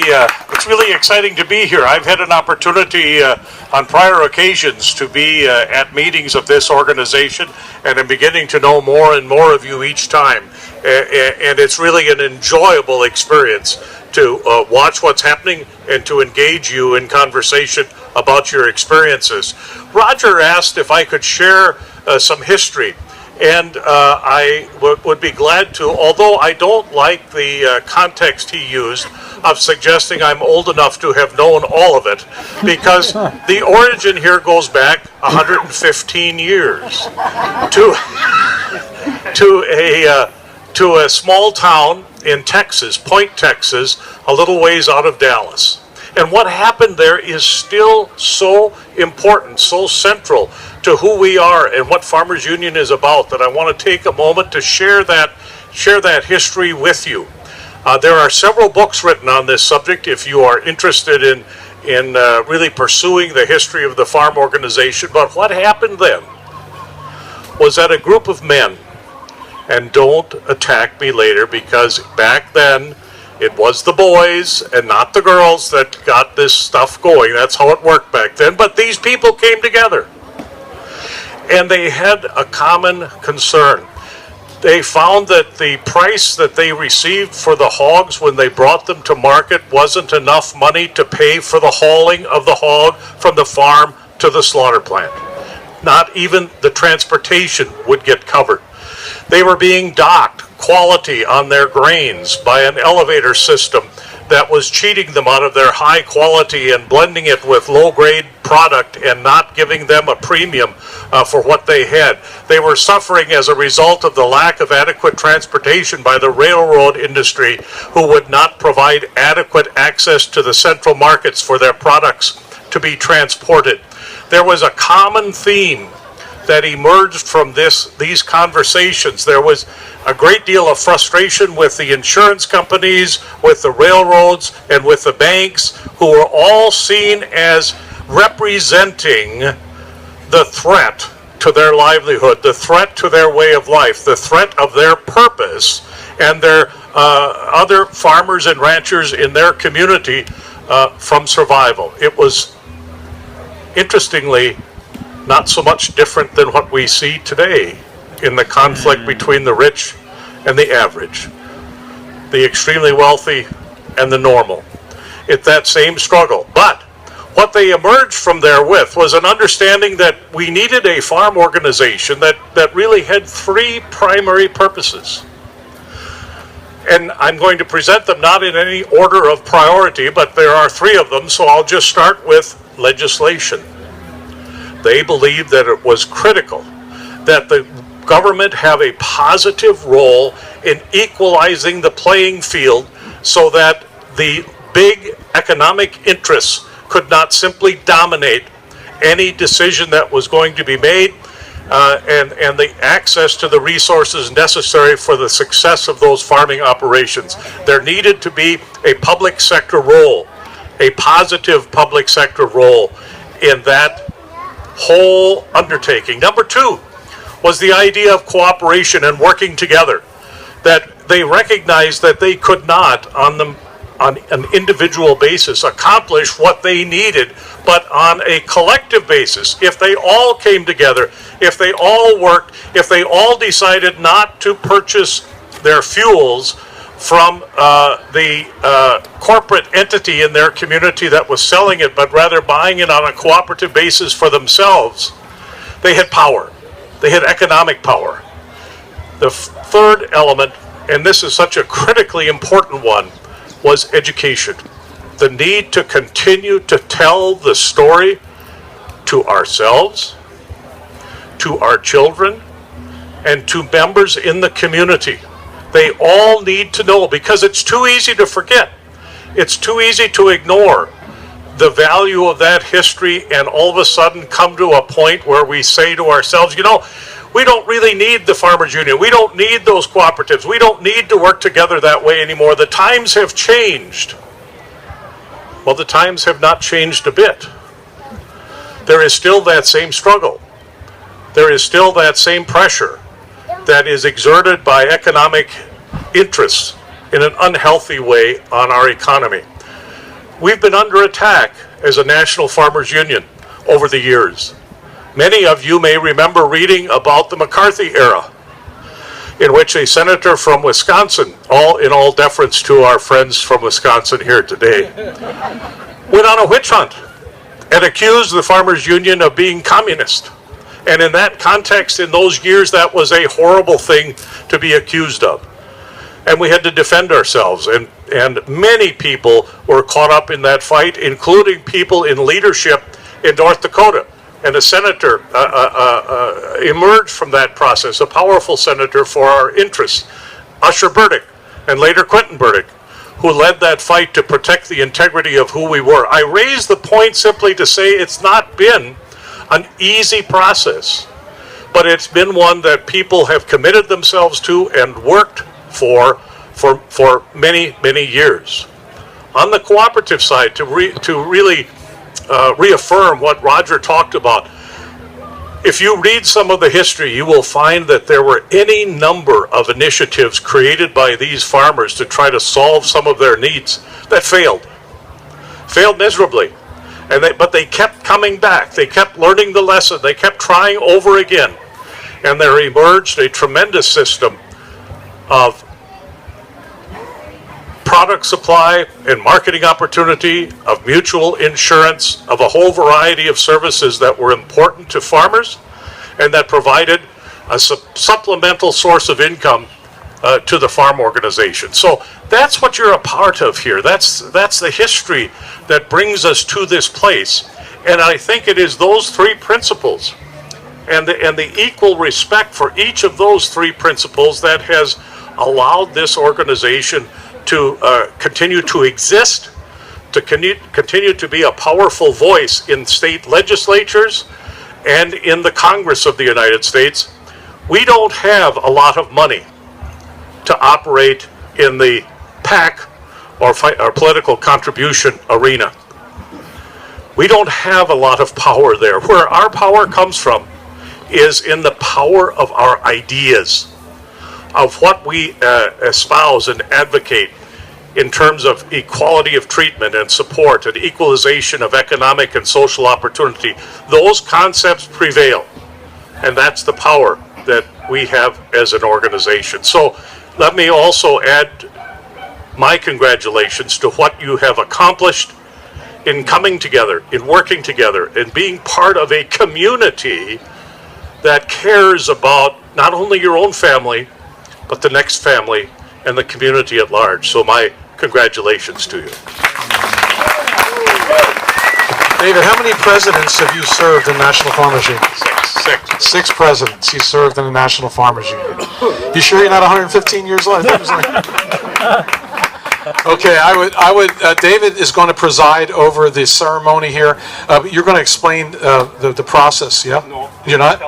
it's really exciting to be here. I've had an opportunity on prior occasions to be at meetings of this organization, and I'm beginning to know more and more of you each time. And it's really an enjoyable experience to watch what's happening and to engage you in conversation about your experiences. Roger asked if I could share some history. And I would be glad to, although I don't like the context he used of suggesting I'm old enough to have known all of it, because the origin here goes back 115 years to a small town in Texas, Point, Texas, a little ways out of Dallas. And what happened there is still so important, so central to who we are and what Farmers Union is about, that I want to take a moment to share that history with you. There are several books written on this subject if you are interested in really pursuing the history of the farm organization. But what happened then was that a group of men, and don't attack me later, because back then it was the boys and not the girls that got this stuff going. That's how it worked back then. But these people came together, and they had a common concern. They found that the price that they received for the hogs when they brought them to market wasn't enough money to pay for the hauling of the hog from the farm to the slaughter plant. Not even the transportation would get covered. They were being docked quality on their grains by an elevator system that was cheating them out of their high quality and blending it with low grade product and not giving them a premium for what they had. They were suffering as a result of the lack of adequate transportation by the railroad industry, who would not provide adequate access to the central markets for their products to be transported. There was a common theme that emerged from these conversations. There was a great deal of frustration with the insurance companies, with the railroads, and with the banks, who were all seen as representing the threat to their livelihood, the threat to their way of life, the threat of their purpose, and their other farmers and ranchers in their community from survival. It was, interestingly, not so much different than what we see today in the conflict between the rich and the average, the extremely wealthy and the normal. It's that same struggle. But what they emerged from there with was an understanding that we needed a farm organization that really had three primary purposes. And I'm going to present them not in any order of priority, but there are three of them, so I'll just start with legislation. They believed that it was critical that the government have a positive role in equalizing the playing field so that the big economic interests could not simply dominate any decision that was going to be made, and the access to the resources necessary for the success of those farming operations. There needed to be a public sector role, a positive public sector role in that whole undertaking. Number two was the idea of cooperation and working together, that they recognized that they could not on an individual basis accomplish what they needed, but on a collective basis. If they all came together, if they all worked, if they all decided not to purchase their fuels from the corporate entity in their community that was selling it, but rather buying it on a cooperative basis for themselves, they had power. They had economic power. The third element, and this is such a critically important one, was education. The need to continue to tell the story to ourselves, to our children, and to members in the community. They all need to know, because it's too easy to forget. It's too easy to ignore the value of that history and all of a sudden come to a point where we say to ourselves, you know, we don't really need the Farmers Union. We don't need those cooperatives. We don't need to work together that way anymore. The times have changed. Well, the times have not changed a bit. There is still that same struggle. There is still that same pressure that is exerted by economic interests in an unhealthy way on our economy. We've been under attack as a National Farmers Union over the years. Many of you may remember reading about the McCarthy era, in which a senator from Wisconsin, in all deference to our friends from Wisconsin here today, went on a witch hunt and accused the Farmers Union of being communist. And in that context, in those years, that was a horrible thing to be accused of. And we had to defend ourselves. And many people were caught up in that fight, including people in leadership in North Dakota. And a senator emerged from that process, a powerful senator for our interests, Usher Burdick, and later Quentin Burdick, who led that fight to protect the integrity of who we were. I raise the point simply to say it's not been an easy process, but it's been one that people have committed themselves to and worked for many, many years. On the cooperative side, to really reaffirm what Roger talked about, if you read some of the history, you will find that there were any number of initiatives created by these farmers to try to solve some of their needs that failed miserably. But they kept coming back. They kept learning the lesson. They kept trying over again. And there emerged a tremendous system of product supply and marketing opportunity, of mutual insurance, of a whole variety of services that were important to farmers and that provided a supplemental source of income to the farm organization. So that's what you're a part of here. That's the history that brings us to this place. And I think it is those three principles and the equal respect for each of those three principles that has allowed this organization to continue to exist, to continue to be a powerful voice in state legislatures and in the Congress of the United States. We don't have a lot of money to operate in the PAC or political contribution arena. We don't have a lot of power there. Where our power comes from is in the power of our ideas, of what we espouse and advocate in terms of equality of treatment and support and equalization of economic and social opportunity. Those concepts prevail, and that's the power that we have as an organization. So let me also add my congratulations to what you have accomplished in coming together, in working together, and being part of a community that cares about not only your own family, but the next family and the community at large. So my congratulations to you. David, how many presidents have you served in National Farmers Union? Six presidents he served in the National Farmers Union. You sure you're not 115 years old? Okay, David is going to preside over the ceremony here. You're going to explain the process, yeah? No, you're not?